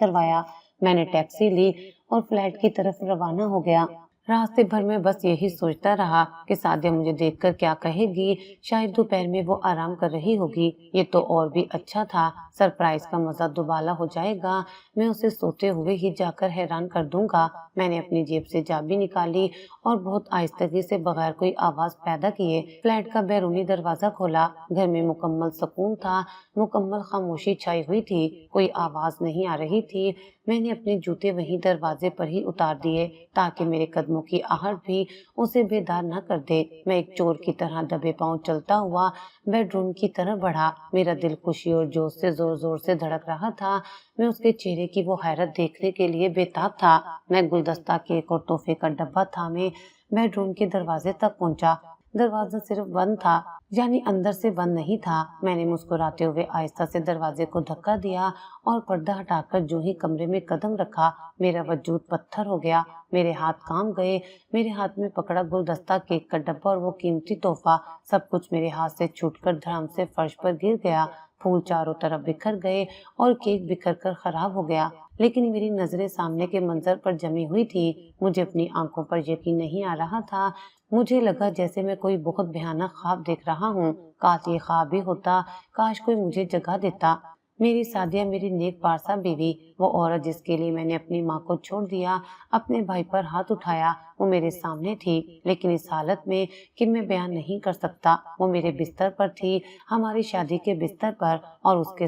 کروایا۔ میں نے ٹیکسی لی اور فلیٹ کی طرف روانہ ہو گیا۔ راستے بھر میں بس یہی سوچتا رہا کہ سعدیہ مجھے دیکھ کر کیا کہے گی۔ شاید دوپہر میں وہ آرام کر رہی ہوگی، یہ تو اور بھی اچھا تھا، سرپرائز کا مزہ دوبالا ہو جائے گا، میں اسے سوتے ہوئے ہی جا کر حیران کر دوں گا۔ میں نے اپنی جیب سے چابی نکالی اور بہت آہستگی سے بغیر کوئی آواز پیدا کیے فلیٹ کا بیرونی دروازہ کھولا۔ گھر میں مکمل سکون تھا، مکمل خاموشی چھائی ہوئی تھی، کوئی آواز نہیں آ رہی تھی۔ میں نے اپنے جوتے وہیں دروازے پر ہی اتار دیے تاکہ میرے قدموں کی آہٹ بھی اسے بیدار نہ کر دے۔ میں ایک چور کی طرح دبے پاؤں چلتا ہوا بیڈ روم کی طرف بڑھا۔ میرا دل خوشی اور جوش سے زور زور سے دھڑک رہا تھا۔ میں اس کے چہرے کی وہ حیرت دیکھنے کے لیے بےتاب تھا۔ میں گلدستہ، کیک اور تحفے کا ڈبہ تھامے بیڈ روم کے دروازے تک پہنچا۔ دروازہ صرف بند تھا، یعنی اندر سے بند نہیں تھا۔ میں نے مسکراتے ہوئے آہستہ سے دروازے کو دھکا دیا اور پردہ ہٹا کر جو ہی کمرے میں قدم رکھا، میرا وجود پتھر ہو گیا، میرے ہاتھ کانپ گئے۔ میرے ہاتھ میں پکڑا گلدستہ، کیک کا ڈبہ اور وہ قیمتی تحفہ، سب کچھ میرے ہاتھ سے چھوٹ کر دھڑام سے فرش پر گر گیا۔ پھول چاروں طرف بکھر گئے اور کیک بکھر کر خراب ہو گیا، لیکن میری نظریں سامنے کے منظر پر جمی ہوئی تھی۔ مجھے اپنی آنکھوں پر یقین نہیں آ رہا تھا۔ مجھے لگا جیسے میں کوئی بہت بھیانک خواب دیکھ رہا ہوں۔ کاش یہ خواب ہی ہوتا، کاش کوئی مجھے جگا دیتا۔ میری سعدیہ، میری نیک پارسا بیوی، وہ عورت جس کے لیے میں نے اپنی ماں کو چھوڑ دیا، اپنے بھائی پر ہاتھ اٹھایا، وہ میرے سامنے تھی، لیکن اس حالت میں کہ میں بیان نہیں کر سکتا۔ وہ میرے بستر پر تھی، ہماری شادی کے بستر پر، اور اس کے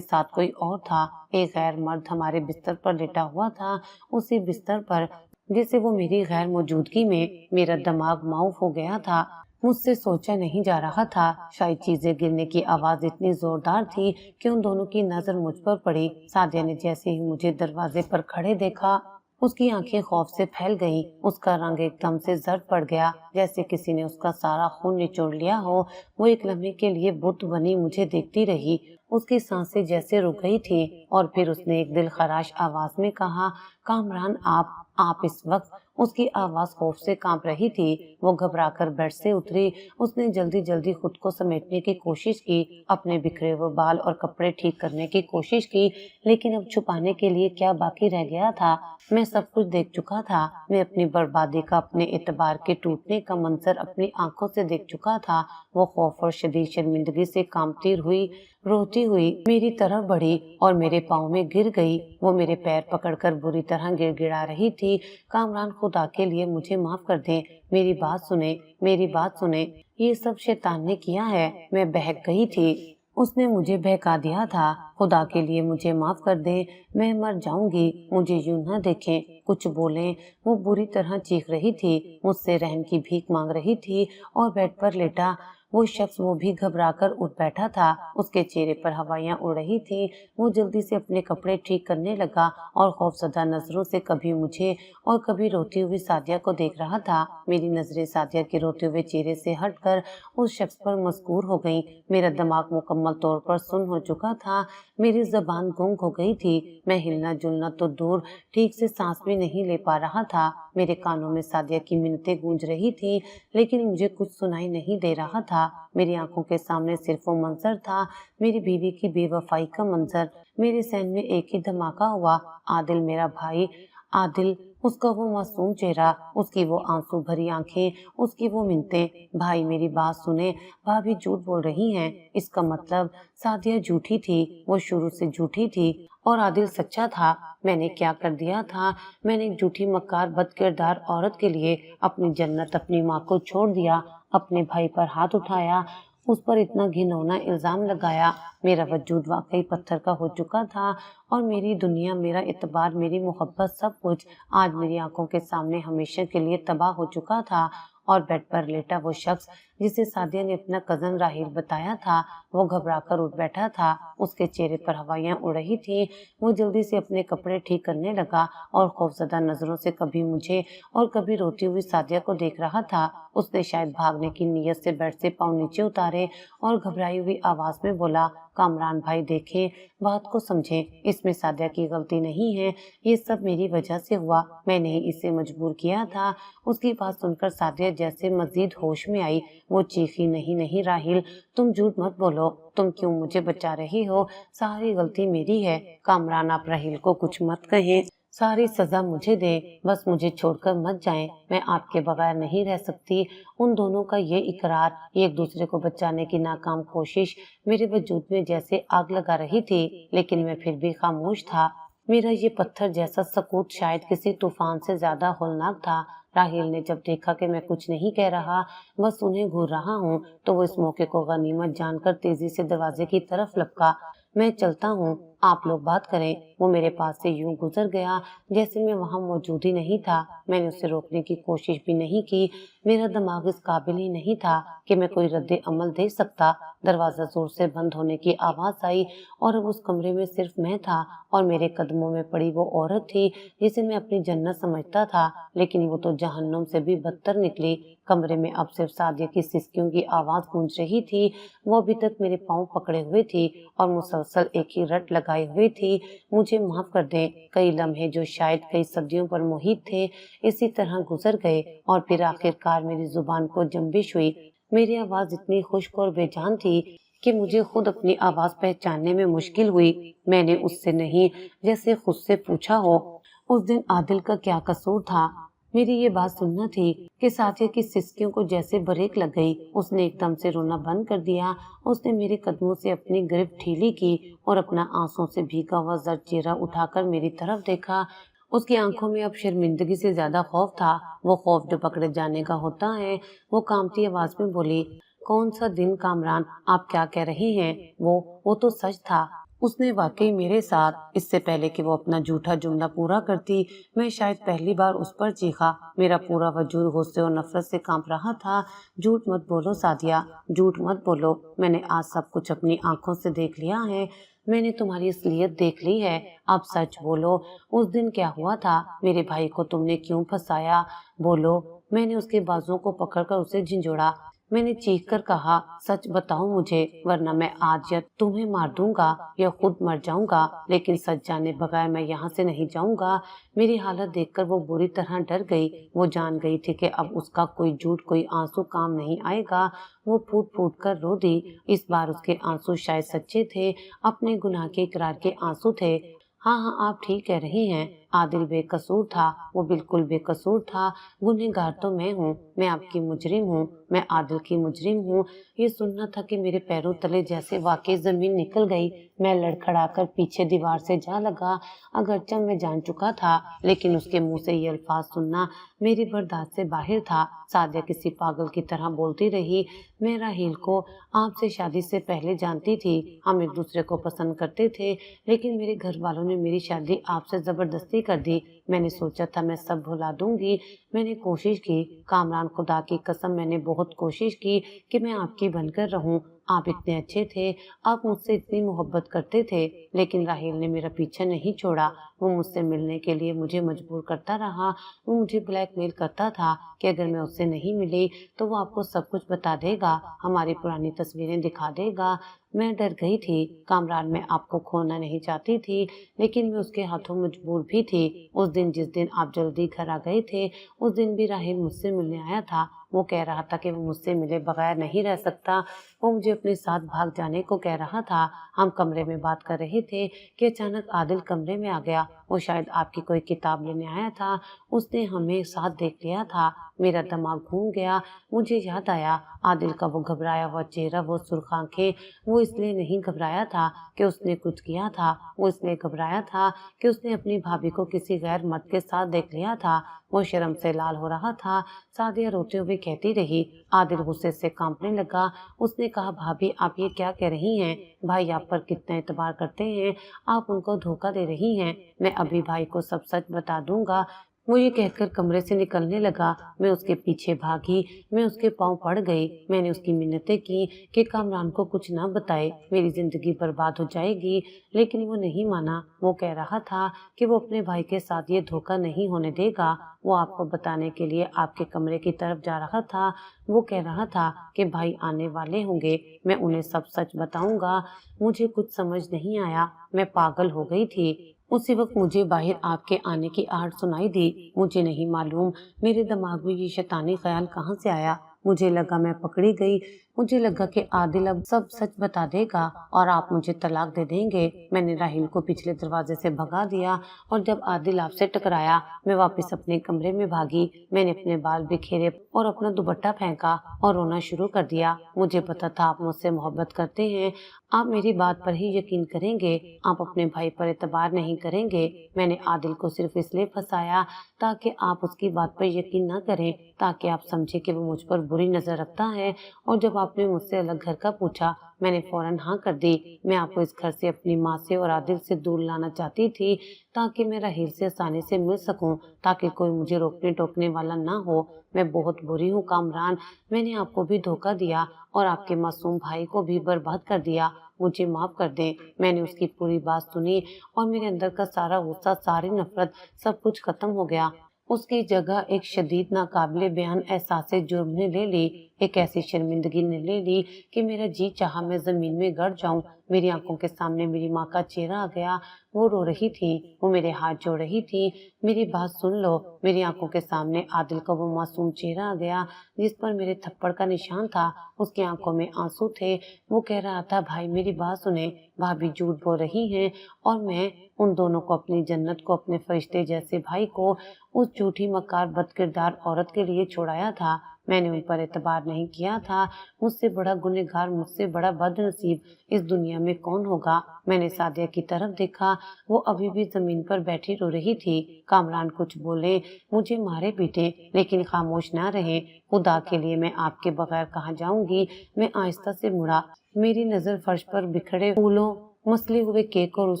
ساتھ کوئی اور تھا۔ ایک غیر مرد ہمارے بستر پر لیٹا ہوا تھا، اسی بستر پر جسے وہ میری غیر موجودگی میں میرا دماغ معاف ہو گیا تھا۔ مجھ سے سوچا نہیں جا رہا تھا، شاید چیزیں گرنے کی آواز اتنی زوردار تھی کہ ان دونوں کی نظر مجھ پر پڑی۔ سعدیہ نے جیسے ہی مجھے دروازے پر کھڑے دیکھا، اس کی آنکھیں خوف سے پھیل گئیں، اس کا رنگ ایک دم سے زرد پڑ گیا، جیسے کسی نے اس کا سارا خون نچوڑ لیا ہو۔ وہ ایک لمحے کے لیے بت بنی مجھے دیکھتی رہی، اس کی سانسیں جیسے رک گئی تھیں، اور پھر اس نے ایک دل خراش آواز میں کہا، کامران آپ اس وقت؟ اس کی آواز خوف سے کانپ رہی تھی۔ وہ گھبرا کر بیڈ سے اتری، اس نے جلدی جلدی خود کو سمیٹنے کی کوشش کی، اپنے بکھرے ہوئے بال اور کپڑے ٹھیک کرنے کی کوشش کی، لیکن اب چھپانے کے لیے کیا باقی رہ گیا تھا؟ میں سب کچھ دیکھ چکا تھا، میں اپنی بربادی کا، اپنے اعتبار کے ٹوٹنے کا منظر اپنی آنکھوں سے دیکھ چکا تھا۔ وہ خوف اور شدید شرمندگی سے کانپتی ہوئی، روتی ہوئی میری طرف بڑھی اور میرے پاؤں میں گر گئی۔ وہ میرے پیر پکڑ کر بری طرح گڑ گڑا رہی تھی، کامران خدا کے لیے مجھے معاف کر دیں، میری بات سنیں، میری بات سنیں، یہ سب شیطان نے کیا ہے۔ میں بہک گئی تھی۔ उसने मुझे बहका दिया था। खुदा के लिए मुझे माफ कर दे, मैं मर जाऊंगी, मुझे यूं ना देखें, कुछ बोलें। वो बुरी तरह चीख रही थी, मुझसे रहम की भीख मांग रही थी और बेड पर लेटा वो शख्स वो भी घबराकर उठ बैठा था। उसके चेहरे पर हवाइयां उड़ रही थी। वो जल्दी से अपने कपड़े ठीक करने लगा और खौफजदा नजरों से कभी मुझे और कभी रोती हुई सादिया को देख रहा था। मेरी नजरें सादिया के रोते हुए चेहरे से हटकर उस शख्स पर मजबूर हो गईं। मेरा दिमाग मुकम्मल तौर पर सुन्न हो चुका था। मेरी जबान गुंग हो गई थी। मैं हिलना जुलना तो दूर, ठीक से सांस भी नहीं ले पा रहा था। मेरे कानों में सादिया की मिन्नतें गूंज रही थी, लेकिन मुझे कुछ सुनाई नहीं दे रहा था। मेरी आंखों के सामने सिर्फ वो मंजर था, मेरी बीवी की बेवफाई का मंजर। मेरे सहन में एक ही धमाका हुआ। आदिल मेरा भाई, आदिल, उसका वो मासूम चेहरा, उसकी वो आंसू भरी आंखें, उसकी वो मिन्नतें। भाई मेरी बात सुने, भाभी झूठ बोल रही हैं। इसका मतलब सादिया झूठी थी, वो शुरू से झूठी थी और आदिल सच्चा था। मैंने क्या कर दिया था? मैंने एक झूठी मक्कार बदकिरदार औरत के लिए अपनी जन्नत, अपनी माँ को छोड़ दिया, अपने भाई पर हाथ उठाया, उस पर इतना घिनौना इल्जाम लगाया। मेरा वजूद वाकई पत्थर का हो चुका था और मेरी दुनिया, मेरा इतबार, मेरी मोहब्बत, सब कुछ आज मेरी आंखों के सामने हमेशा के लिए तबाह हो चुका था। और बेड पर लेटा वो शख्स जिसे सादिया ने अपना कजन राहिल बताया था, वो घबराकर उठ बैठा था। उसके चेहरे पर हवाइयां उड़ रही थी। वो जल्दी से अपने कपड़े ठीक करने लगा और खौफजदा नजरों से कभी मुझे और कभी रोती हुई सादिया को देख रहा था। उसने शायद भागने की नीयत से बेड से पांव नीचे उतारे और घबराई हुई आवाज में बोला, कामरान भाई देखें, बात को समझें, इसमें सादिया की गलती नहीं है, ये सब मेरी वजह से हुआ, मैंने ही इसे मजबूर किया था। उसकी बात सुनकर सादिया जैसे मजीद होश में आई। वो चीखी, नहीं नहीं राहिल, तुम झूठ मत बोलो, तुम क्यों मुझे बचा रही हो? सारी गलती मेरी है। कामरान आप राहिल को कुछ मत कहें, सारी सजा मुझे दे, बस मुझे छोड़कर मत जाएं, मैं आपके बगैर नहीं रह सकती। उन दोनों का ये इकरार, एक दूसरे को बचाने की नाकाम कोशिश मेरे वजूद में जैसे आग लगा रही थी, लेकिन मैं फिर भी खामोश था। मेरा ये पत्थर जैसा सकूत शायद किसी तूफान से ज्यादा होलनाक था। राहिल ने जब देखा कि मैं कुछ नहीं कह रहा, बस उन्हें घूर रहा हूँ, तो वो इस मौके को गनीमत जानकर तेजी से दरवाजे की तरफ लपका। मैं चलता हूँ, आप लोग बात करें। वो मेरे पास से यूं गुजर गया जैसे मैं वहां मौजूद ही नहीं था। मैंने उसे रोकने की कोशिश भी नहीं की। मेरा दिमाग इस काबिल ही नहीं था कि मैं कोई रद्द अमल दे सकता। दरवाजा जोर से बंद होने की आवाज आई और अब उस कमरे में सिर्फ मैं था और मेरे कदमों में पड़ी वो औरत थी जिसे मैं अपनी जन्नत समझता था, लेकिन वो तो जहन्नुम से भी बदतर निकली। कमरे में अब सिर्फ सादिया की सिसकियों की आवाज गूंज रही थी। वो अभी तक मेरे पांव पकड़े हुए थी और मुसलसल एक ही रट लगाई हुई थी, मुझे माफ कर दें। कई लम्हे जो शायद कई सदियों पर मुहित थे, इसी तरह गुजर गए और फिर आखिरकार मेरी जुबान को जंबिश हुई। मेरी आवाज इतनी खुश्क और बेजान थी कि मुझे खुद अपनी आवाज पहचानने में मुश्किल हुई। मैंने उससे नहीं, जैसे खुद से पूछा हो, उस दिन आदिल का क्या कसूर था? मेरी ये बात सुनना थी कि साथिया की सिसकियों को जैसे ब्रेक लग गई। उसने एकदम से रोना बंद कर दिया। उसने मेरे कदमों से अपनी गिरफ्त ढीली की और अपना आंसुओं से भीगा हुआ जर्द चेहरा उठाकर मेरी तरफ देखा। उसकी आंखों में अब शर्मिंदगी से ज्यादा खौफ था, वो खौफ जो पकड़े जाने का होता है। वो कांपती आवाज में बोली, कौन सा दिन कामरान, आप क्या कह रहे हैं? वो तो सच था। उसने वाकई मेरे साथ, इससे पहले कि वो अपना झूठा जुमला पूरा करती, मैं शायद पहली बार उस पर चीखा। मेरा पूरा वजूद गुस्से और नफरत से कांप रहा था। झूठ मत बोलो सादिया, झूठ मत बोलो, मैंने आज सब कुछ अपनी आंखों से देख लिया है। मैंने तुम्हारी असलियत देख ली है। अब सच बोलो, उस दिन क्या हुआ था? मेरे भाई को तुमने क्यों फंसाया? बोलो। मैंने उसके बाजुओं को पकड़कर उसे झिंझोड़ा। मैंने चीख कर कहा, सच बताओ मुझे, वरना मैं आज या तुम्हें मार दूंगा या खुद मर जाऊंगा, लेकिन सच जाने बगैर मैं यहाँ से नहीं जाऊंगा। मेरी हालत देखकर वो बुरी तरह डर गई। वो जान गई थी कि अब उसका कोई झूठ, कोई आंसू काम नहीं आएगा। वो फूट फूट कर रो दी। इस बार उसके आंसू शायद सच्चे थे, अपने गुनाह के इकरार के आंसू थे। हाँ हाँ, आप ठीक कह रही हैं, आदिल बेकसूर था, वो बिल्कुल बेकसूर था। गुनहगार तो मैं हूँ, मैं आपकी मुजरिम हूँ, मैं आदिल की मुजरिम हूँ। ये सुनना था कि मेरे पैरों तले जैसे वाकई जमीन निकल गई। मैं लड़खड़ाकर पीछे दीवार से जा लगा। अगरचे मैं जान चुका था, लेकिन उसके मुंह से ये अल्फाज सुनना मेरी बर्दाश्त से बाहर था। सादिया किसी पागल की तरह बोलती रही, मैं राहील को आपसे शादी से पहले जानती थी, हम एक दूसरे को पसंद करते थे, लेकिन मेरे घर वालों ने मेरी शादी आपसे जबरदस्ती कर दी। मैंने सोचा था मैं सब भुला दूंगी, मैंने कोशिश की, कामरान खुदा की कसम मैंने बहुत कोशिश की कि मैं आपकी बनकर रहूं। आप इतने अच्छे थे, आप मुझसे इतनी मोहब्बत करते थे, लेकिन राहील ने मेरा पीछा नहीं छोड़ा। वो मुझसे मिलने के लिए मुझे मजबूर करता रहा। वो मुझे ब्लैकमेल करता था कि अगर मैं उससे नहीं मिली तो वो आपको सब कुछ बता देगा, हमारी पुरानी तस्वीरें दिखा देगा। मैं डर गई थी। कामरान मैं आपको खोना नहीं चाहती थी, लेकिन मैं उसके हाथों मजबूर भी थी। उस दिन जिस दिन आप जल्दी घर आ गए थे, उस दिन भी राहील मुझसे मिलने आया था। वो कह रहा था कि वो मुझसे मिले बगैर नहीं रह सकता। वो मुझे अपने साथ भाग जाने को कह रहा था। हम कमरे में बात कर रहे थे कि अचानक आदिल कमरे में आ गया। वो शायद आपकी कोई किताब लेने आया था। उसने हमें साथ देख लिया था। मेरा दिमाग घूम गया। मुझे याद आया, आदिल का वो घबराया हुआ चेहरा, वो सुर्ख आंखें। वो इसलिए नहीं घबराया था कि उसने कुछ किया था, वो इसलिए घबराया था कि उसने अपनी भाभी को किसी गैर मर्द के साथ देख लिया था। वो शर्म से लाल हो रहा था। सादिया रोते हुए कहती रही। आदिल गुस्से से कांपने लगा। उसने कहा, भाभी आप ये क्या कह रही हैं? भाई आप पर कितना एतबार करते हैं, आप उनको धोखा दे रही हैं। मैं अभी भाई को सब सच बता दूंगा। वो ये कहकर कमरे से निकलने लगा। मैं उसके पीछे भागी। मैं उसके पांव पड़ गई। मैंने उसकी मिन्नतें की कि कामरान को कुछ ना बताए, मेरी जिंदगी बर्बाद हो जाएगी, लेकिन वो नहीं माना। वो कह रहा था कि वो अपने भाई के साथ ये धोखा नहीं होने देगा। वो आपको बताने के लिए आपके कमरे की तरफ जा रहा था। वो कह रहा था कि भाई आने वाले होंगे, मैं उन्हें सब सच बताऊंगा। मुझे कुछ समझ नहीं आया, मैं पागल हो गई थी। उसी वक्त मुझे बाहर आपके आने की आहट सुनाई दी। मुझे नहीं मालूम मेरे दिमाग में ये शैतानी ख्याल कहाँ से आया। मुझे लगा मैं पकड़ी गई। मुझे लगा कि आदिल अब सब सच बता देगा और आप मुझे तलाक दे देंगे। मैंने राहील को पिछले दरवाजे से भगा दिया और जब आदिल आपसे टकराया, मैं वापस अपने कमरे में भागी। मैंने अपने बाल बिखेरे और अपना दुपट्टा फेंका और रोना शुरू कर दिया। मुझे पता था आप मुझसे मोहब्बत करते हैं, आप मेरी बात पर ही यकीन करेंगे, आप अपने भाई पर एतबार नहीं करेंगे। मैंने आदिल को सिर्फ इसलिए फंसाया ताकि आप उसकी बात पर यकीन न करें, ताकि आप समझे कि वो मुझ पर बुरी नजर रखता है। और जब आपने मुझसे अलग घर का पूछा, मैंने फौरन हाँ कर दी। मैं आपको इस घर से, अपनी माँ से और आदिल से दूर लाना चाहती थी, ताकि मैं राहील से आसानी से मिल सकूं, ताकि कोई मुझे रोकने टोकने वाला ना हो। मैं बहुत बुरी हूँ कामरान, मैंने आपको भी धोखा दिया और आपके मासूम भाई को भी बर्बाद कर दिया। मुझे माफ कर दें। मैंने उसकी पूरी बात सुनी और मेरे अंदर का सारा गुस्सा, सारी नफरत, सब कुछ खत्म हो गया। उसकी जगह एक शदीद नाकाबिले बयान एहसास जुर्म ने ले ली। एक ऐसी शर्मिंदगी ने ले ली कि मेरा जी चाहा मैं जमीन में गड़ जाऊं। मेरी आंखों के सामने मेरी माँ का चेहरा आ गया। वो रो रही थी, वो मेरे हाथ जोड़ रही थी। मेरी बात सुन लो। मेरी आंखों के सामने आदिल का वो मासूम चेहरा आ गया जिस पर मेरे थप्पड़ का निशान था। उसकी आंखों में आंसू थे। वो कह रहा था, भाई मेरी बात सुने, भाभी झूठ बोल रही हैं और मैं उन दोनों को, अपनी जन्नत को, अपने फरिश्ते जैसे भाई को उस झूठी मकार बदकिरदार औरत के लिए छोड़ाया था। मैंने उन पर एतबार नहीं किया था। मुझसे बड़ा गुनहगार, मुझसे बड़ा बदनसीब इस दुनिया में कौन होगा। मैंने सादिया की तरफ देखा। वो अभी भी जमीन पर बैठी रो रही थी। कामरान कुछ बोले, मुझे मारे पीटे, लेकिन खामोश ना रहे। खुदा के लिए मैं आपके बगैर कहाँ जाऊंगी। मैं आहिस्ता से मुड़ा। मेरी नजर फर्श पर बिखरे फूलों, मसले हुए केक और उस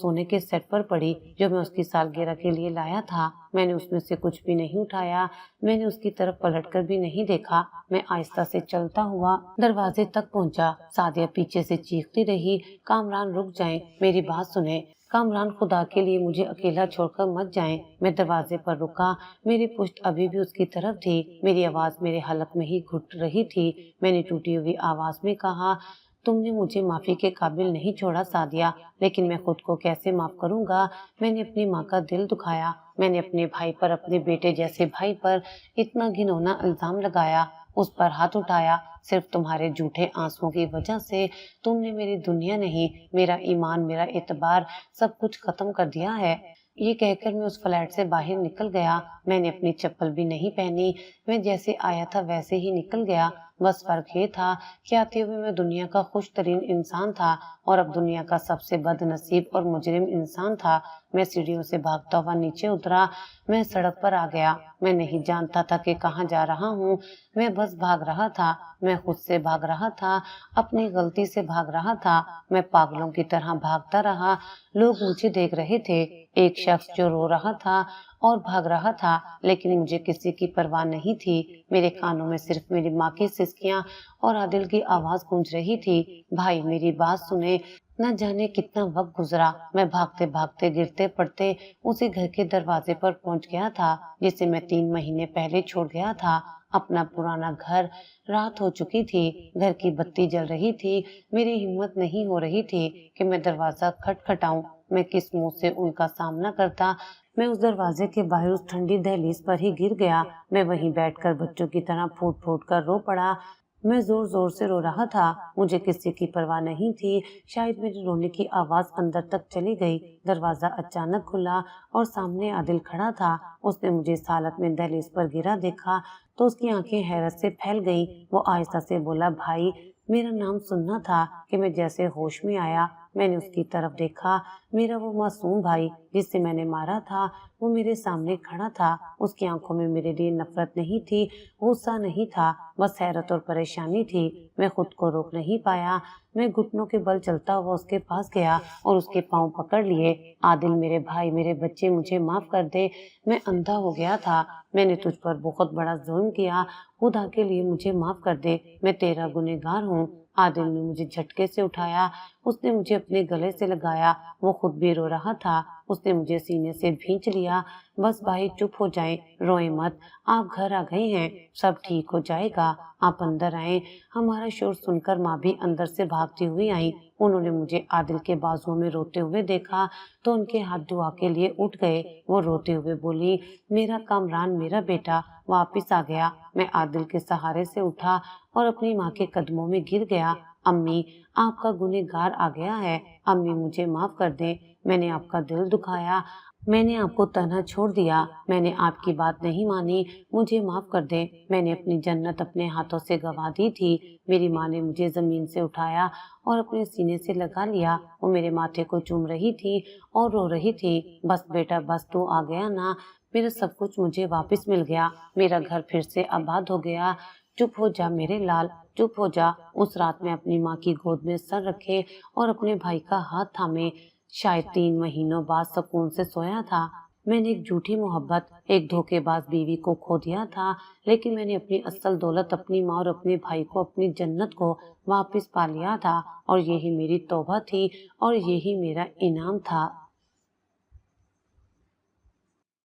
सोने के सेट पर पड़ी जो मैं उसकी सालगिरह के लिए लाया था। मैंने उसमें से कुछ भी नहीं उठाया। मैंने उसकी तरफ पलटकर भी नहीं देखा। मैं आहिस्ता से चलता हुआ दरवाजे तक पहुंचा। सादिया पीछे से चीखती रही, कामरान रुक जाएं, मेरी बात सुने। कामरान खुदा के लिए मुझे अकेला छोड़कर मत जाएं। मैं दरवाजे पर रुका। मेरी पुश्त अभी भी उसकी तरफ थी। मेरी आवाज मेरे हलक में ही घुट रही थी। मैंने टूटी हुई आवाज में कहा, तुमने मुझे माफी के काबिल नहीं छोड़ा सादिया, लेकिन मैं खुद को कैसे माफ करूंगा। मैंने अपनी माँ का दिल दुखाया। मैंने अपने भाई पर, अपने बेटे जैसे भाई पर इतना घिनौना इल्जाम लगाया, उस पर हाथ उठाया, सिर्फ तुम्हारे झूठे आंसुओं की वजह से। तुमने मेरी दुनिया नहीं, मेरा ईमान, मेरा एतबार, सब कुछ खत्म कर दिया है। یہ کہہ کر میں اس فلیٹ سے باہر نکل گیا۔ میں نے اپنی چپل بھی نہیں پہنی، میں جیسے آیا تھا ویسے ہی نکل گیا۔ بس فرق یہ تھا کہ آتے ہوئے میں دنیا کا خوش ترین انسان تھا اور اب دنیا کا سب سے بد نصیب اور مجرم انسان تھا۔ میں سیڑھیوں سے بھاگتا ہوا نیچے اترا، میں سڑک پر آ گیا۔ میں نہیں جانتا تھا کہ کہاں جا رہا ہوں، میں بس بھاگ رہا تھا، میں خود سے بھاگ رہا تھا، اپنی غلطی سے بھاگ رہا تھا۔ میں پاگلوں کی طرح بھاگتا رہا، لوگ مجھے دیکھ رہے تھے، ایک شخص جو رو رہا تھا اور بھاگ رہا تھا، لیکن مجھے کسی کی پرواہ نہیں تھی۔ میرے کانوں میں صرف میری ماں کی سسکیاں اور عادل کی آواز گونج رہی تھی، بھائی میری بات سنیں۔ نہ جانے کتنا وقت گزرا، میں بھاگتے بھاگتے گرتے پڑتے اسی گھر کے دروازے پر پہنچ گیا تھا جسے میں 3 مہینے پہلے چھوڑ گیا تھا، اپنا پرانا گھر۔ رات ہو چکی تھی، گھر کی بتی جل رہی تھی، میری ہمت نہیں ہو رہی تھی کہ میں دروازہ کھٹکھٹاؤں۔ میں کس منہ سے ان کا سامنا کرتا؟ میں اس دروازے کے باہر اس ٹھنڈی دہلیز پر ہی گر گیا۔ میں وہیں بیٹھ کر بچوں کی طرح پھوٹ پھوٹ کر رو پڑا۔ میں زور زور سے رو رہا تھا، مجھے کسی کی پرواہ نہیں تھی۔ شاید میری رونے کی آواز اندر تک چلی گئی۔ دروازہ اچانک کھلا اور سامنے عادل کھڑا تھا۔ اس نے مجھے اس حالت میں دہلیز پر گرا دیکھا تو اس کی آنکھیں حیرت سے پھیل گئیں۔ وہ آہستہ سے بولا، بھائی۔ میرا نام سننا تھا کہ میں جیسے ہوش میں آیا، میں نے اس کی طرف دیکھا۔ میرا وہ معصوم بھائی جس سے میں نے مارا تھا وہ میرے سامنے کھڑا تھا۔ اس کی آنکھوں میں میرے لیے نفرت نہیں تھی، غصہ نہیں تھا، بس حیرت اور پریشانی تھی۔ میں خود کو روک نہیں پایا، میں گھٹنوں کے بل چلتا ہوا اس کے پاس گیا اور اس کے پاؤں پکڑ لیے۔ عادل میرے بھائی، میرے بچے، مجھے معاف کر دے، میں اندھا ہو گیا تھا، میں نے تجھ پر بہت بڑا ظلم کیا، خدا کے لیے مجھے معاف کر دے، میں تیرا گنہگار ہوں۔ عادل نے مجھے جھٹکے سے اٹھایا، اس نے مجھے اپنے گلے سے لگایا، وہ خود بھی رو رہا تھا، اس نے مجھے سینے سے بھینچ لیا۔ بس بھائی چپ ہو جائیں، روئیں مت، آپ گھر آ گئے ہیں، سب ٹھیک ہو جائے گا، آپ اندر آئیں۔ ہمارا شور سن کر ماں بھی اندر سے بھاگتی ہوئی آئی۔ انہوں نے مجھے عادل کے بازوؤں میں روتے ہوئے دیکھا تو ان کے ہاتھ دعا کے لیے اٹھ گئے۔ وہ روتے ہوئے بولی، میرا کامران، میرا بیٹا واپس آ گیا۔ میں عادل کے سہارے سے اٹھا اور اپنی ماں کے قدموں میں گر گیا۔ امی، آپ کا گنہگار آ گیا ہے، امی مجھے معاف کر دیں، میں نے آپ کا دل دکھایا، میں نے آپ کو تنہا چھوڑ دیا، میں نے آپ کی بات نہیں مانی، مجھے معاف کر دیں، میں نے اپنی جنت اپنے ہاتھوں سے گنوا دی تھی۔ میری ماں نے مجھے زمین سے اٹھایا اور اپنے سینے سے لگا لیا، وہ میرے ماتھے کو چوم رہی تھی اور رو رہی تھی، بس بیٹا بس، تو آ گیا نا، میرا سب کچھ مجھے واپس مل گیا، میرا گھر پھر سے آباد ہو گیا۔ چپ ہو جا میرے لال، چپ ہو جا۔ اس رات میں اپنی ماں کی گود میں سر رکھے اور اپنے بھائی کا ہاتھ تھامے شاید 3 مہینوں بعد سکون سے سویا تھا۔ میں نے ایک جھوٹی محبت، ایک دھوکے باز بیوی کو کھو دیا تھا، لیکن میں نے اپنی اصل دولت، اپنی ماں اور اپنے بھائی کو، اپنی جنت کو واپس پا لیا تھا، اور یہی میری توبہ تھی اور یہی میرا انعام تھا۔